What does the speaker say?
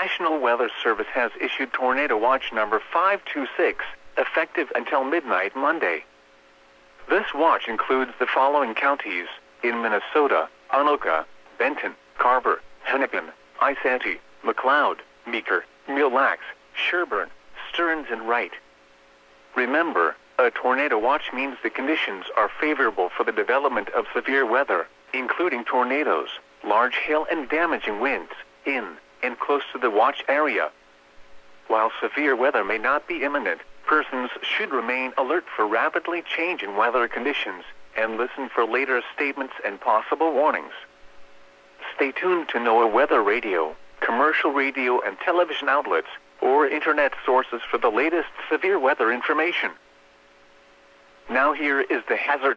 National Weather Service has issued Tornado Watch number 526, effective until midnight Monday. This watch includes the following counties: in Minnesota, Anoka, Benton, Carver, Hennepin, Isanti, McLeod, Meeker, Mille Lacs, Sherburne, Stearns, and Wright. Remember, a tornado watch means the conditions are favorable for the development of severe weather, including tornadoes, large hail, and damaging winds, in and close to the watch area. While severe weather may not be imminent, persons should remain alert for rapidly changing weather conditions and listen for later statements and possible warnings. Stay tuned to NOAA weather radio, commercial radio and television outlets, or internet sources for the latest severe weather information. Now here is the hazard